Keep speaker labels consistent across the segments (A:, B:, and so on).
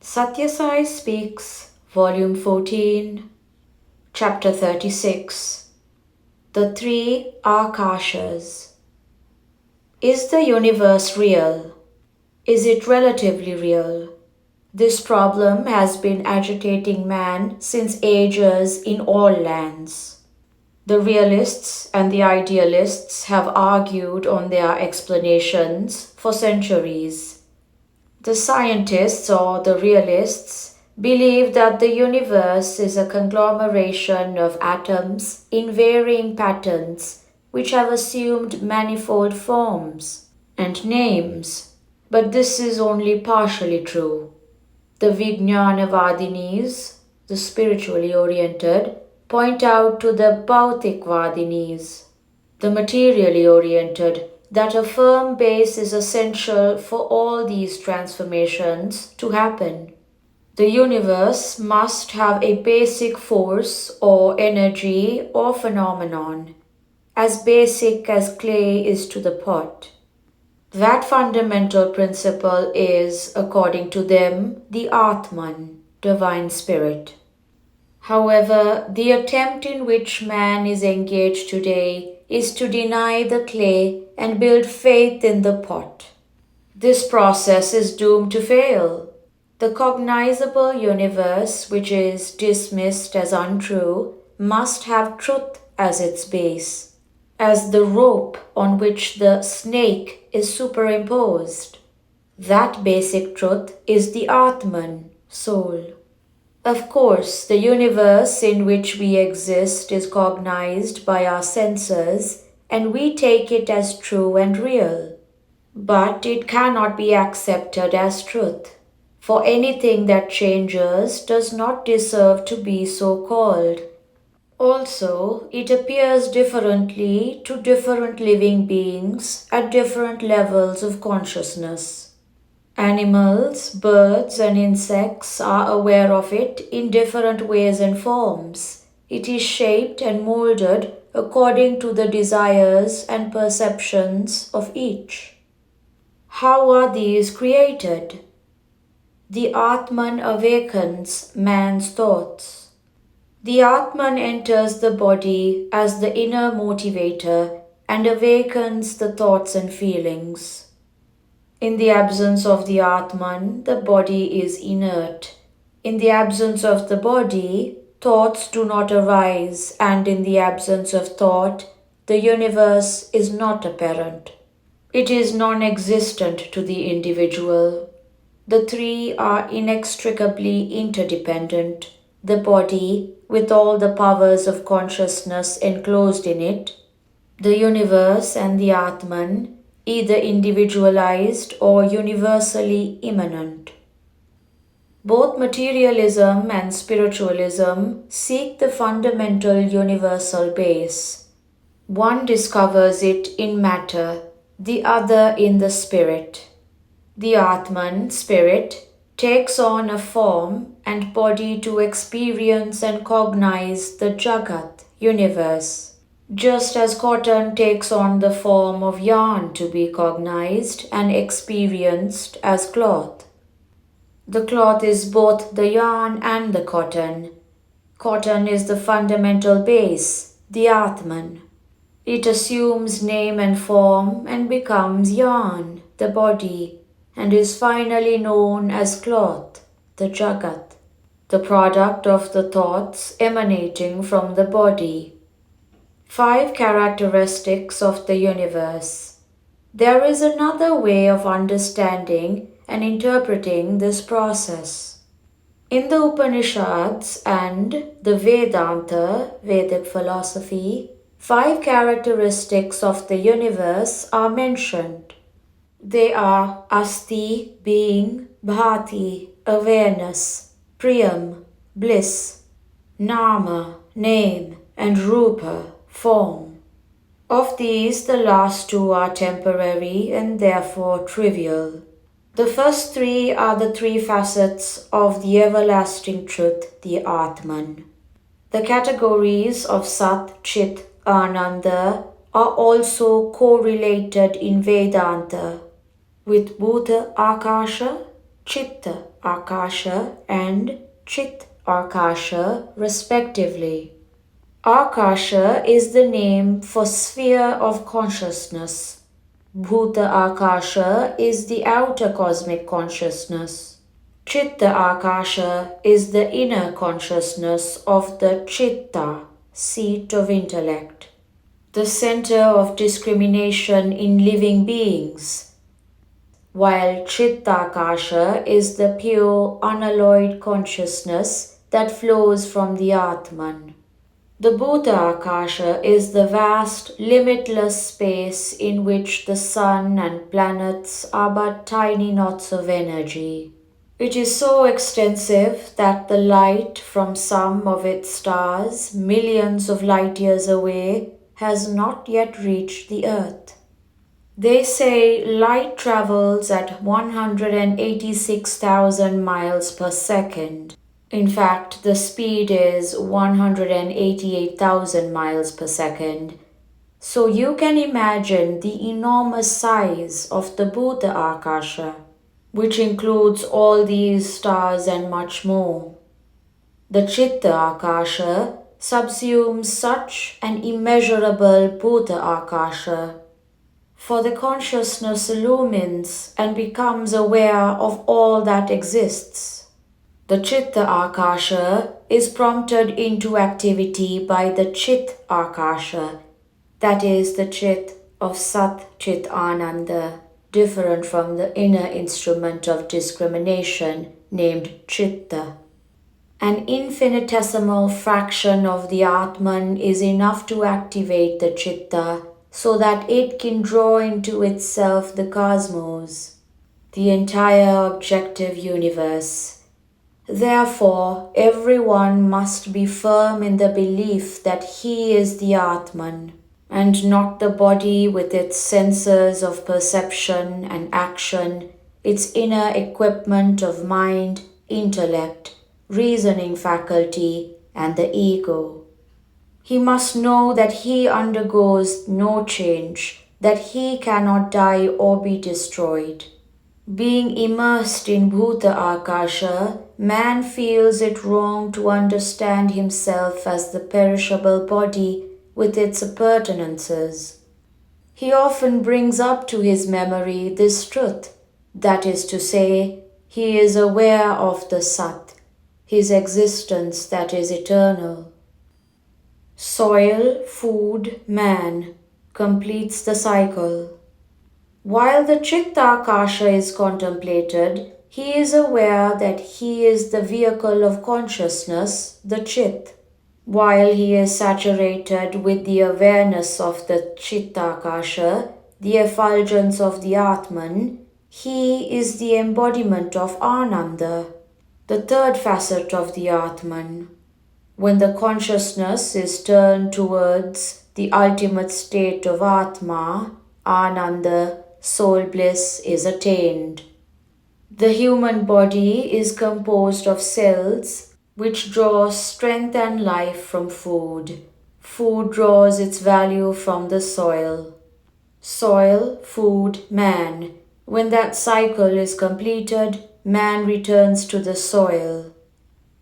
A: Sathya Sai Speaks, Volume 14, Chapter 36. The Three Aakaashas. Is the universe real? Is it relatively real? This problem has been agitating man since ages in all lands. The realists and the idealists have argued on their explanations for centuries. The scientists or the realists believe that the universe is a conglomeration of atoms in varying patterns which have assumed manifold forms and names, but this is only partially true. The Vijnanavadinis, the spiritually oriented, point out to the Bhautikvadinis, the materially oriented, that a firm base is essential for all these transformations to happen. The universe must have a basic force or energy or phenomenon, as basic as clay is to the pot. That fundamental principle is, according to them, the Atman, divine spirit. However, the attempt in which man is engaged today is to deny the clay and build faith in the pot. This process is doomed to fail. The cognizable universe, which is dismissed as untrue, must have truth as its base, as the rope on which the snake is superimposed. That basic truth is the Atman, soul. Of course, the universe in which we exist is cognized by our senses, and we take it as true and real. But it cannot be accepted as truth, for anything that changes does not deserve to be so called. Also, it appears differently to different living beings at different levels of consciousness. Animals, birds, and insects are aware of it in different ways and forms. It is shaped and molded according to the desires and perceptions of each. How are these created? The Atman awakens man's thoughts. The Atman enters the body as the inner motivator and awakens the thoughts and feelings. In the absence of the Atman, the body is inert. In the absence of the body, thoughts do not arise, and in the absence of thought, the universe is not apparent. It is non-existent to the individual. The three are inextricably interdependent. The body, with all the powers of consciousness enclosed in it, the universe and the Atman, either individualized or universally immanent. Both materialism and spiritualism seek the fundamental universal base. One discovers it in matter, the other in the spirit. The Atman, spirit, takes on a form and body to experience and cognize the Jagat, universe. Just as cotton takes on the form of yarn to be cognized and experienced as cloth. The cloth is both the yarn and the cotton. Cotton is the fundamental base, the Atman. It assumes name and form and becomes yarn, the body, and is finally known as cloth, the Jagat, the product of the thoughts emanating from the body. 5 characteristics of the universe. There is another way of understanding and interpreting this process. In the Upanishads and the Vedanta, Vedic philosophy, 5 characteristics of the universe are mentioned. They are Asti, being, Bhati, awareness, Priyam, bliss, Nama, name, and Rupa, form. Of these, the last 2 are temporary and therefore trivial. The first 3 are the 3 facets of the everlasting truth, the Atman. The categories of Sat, Chit, Ananda are also correlated in Vedanta with Bhuta Akasha, Chitta Akasha and Chit Akasha respectively. Akasha is the name for sphere of consciousness. Bhuta Akasha is the outer cosmic consciousness. Chitta Akasha is the inner consciousness of the Chitta, seat of intellect, the center of discrimination in living beings, while Chittakasha is the pure, unalloyed consciousness that flows from the Atman. The Bhuta Akasha is the vast, limitless space in which the sun and planets are but tiny knots of energy. It is so extensive that the light from some of its stars, millions of light years away, has not yet reached the earth. They say light travels at 186,000 miles per second. In fact, the speed is 188,000 miles per second. So you can imagine the enormous size of the Bhuta Akasha, which includes all these stars and much more. The Chitta Akasha subsumes such an immeasurable Bhuta Akasha, for the consciousness illumines and becomes aware of all that exists. The Chitta Akasha is prompted into activity by the Chit Akasha, that is the Chit of Sat Chit Ananda, different from the inner instrument of discrimination named Chitta. An infinitesimal fraction of the Atman is enough to activate the Chitta so that it can draw into itself the cosmos, the entire objective universe. Therefore, everyone must be firm in the belief that he is the Atman, and not the body with its senses of perception and action, its inner equipment of mind, intellect, reasoning faculty, and the ego. He must know that he undergoes no change, that he cannot die or be destroyed. Being immersed in Bhuta Akasha, man feels it wrong to understand himself as the perishable body with its appurtenances. He often brings up to his memory this truth, that is to say, he is aware of the Sat, his existence that is eternal. Soil, food, man completes the cycle. While the Chitta Akasha is contemplated, he is aware that he is the vehicle of consciousness, the Chit. While he is saturated with the awareness of the Chitta Akasha, the effulgence of the Atman, he is the embodiment of Ananda, the third facet of the Atman. When the consciousness is turned towards the ultimate state of Atma, Ananda, soul bliss is attained. The human body is composed of cells which draw strength and life from food. Food draws its value from the soil. Soil, food, man. When that cycle is completed, man returns to the soil.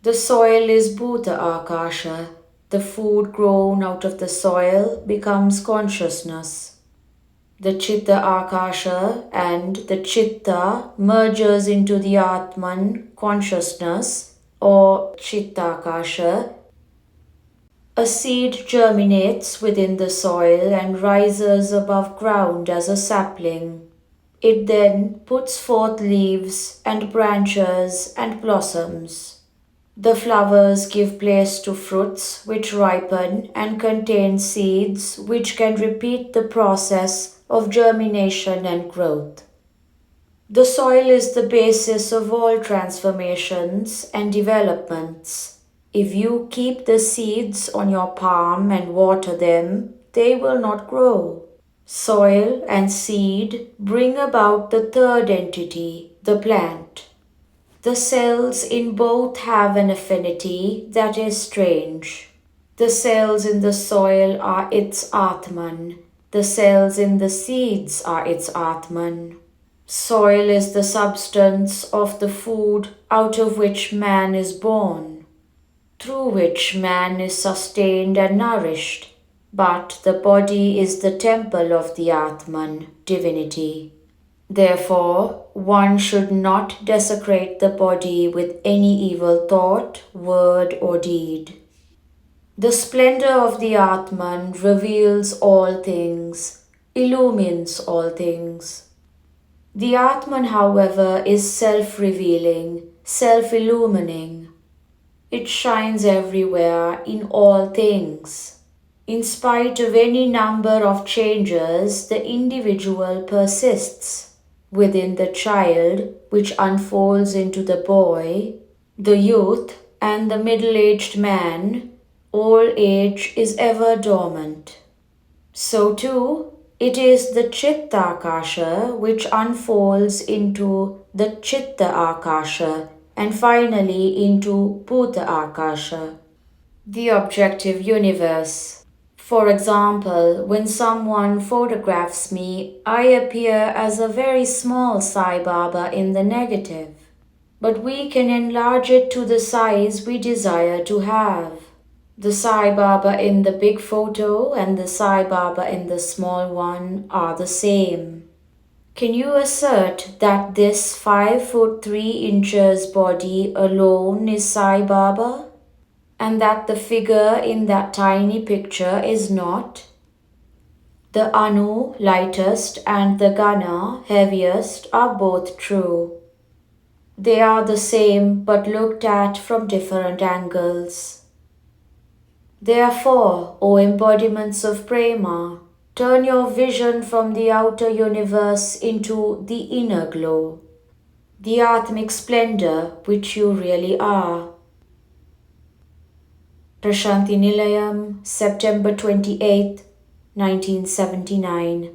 A: The soil is Bhuta Akasha. The food grown out of the soil becomes consciousness. The Chitta Akasha and the Chitta merges into the Atman consciousness or Chitta Akasha. A seed germinates within the soil and rises above ground as a sapling. It then puts forth leaves and branches and blossoms. The flowers give place to fruits which ripen and contain seeds which can repeat the process of germination and growth. The soil is the basis of all transformations and developments. If you keep the seeds on your palm and water them, they will not grow. Soil and seed bring about the third entity, the plant. The cells in both have an affinity that is strange. The cells in the soil are its Atman. The cells in the seeds are its Atman. Soil is the substance of the food out of which man is born, through which man is sustained and nourished, but the body is the temple of the Atman, divinity. Therefore, one should not desecrate the body with any evil thought, word, or deed. The splendor of the Atman reveals all things, illumines all things. The Atman, however, is self-revealing, self-illumining. It shines everywhere in all things. In spite of any number of changes, the individual persists within the child, which unfolds into the boy, the youth, and the middle-aged man. Old age is ever dormant. So too, it is the Chitta Akasha which unfolds into the Chitta Akasha and finally into Bhuta Akasha, the objective universe. For example, when someone photographs me, I appear as a very small Sai Baba in the negative, but we can enlarge it to the size we desire to have. The Sai Baba in the big photo and the Sai Baba in the small one are the same. Can you assert that this 5'3" body alone is Sai Baba? And that the figure in that tiny picture is not? The Anu, lightest, and the Gana, heaviest, are both true. They are the same but looked at from different angles. Therefore, O embodiments of Prema, turn your vision from the outer universe into the inner glow, the Atmic splendor which you really are. Prashanti Nilayam, September 28, 1979.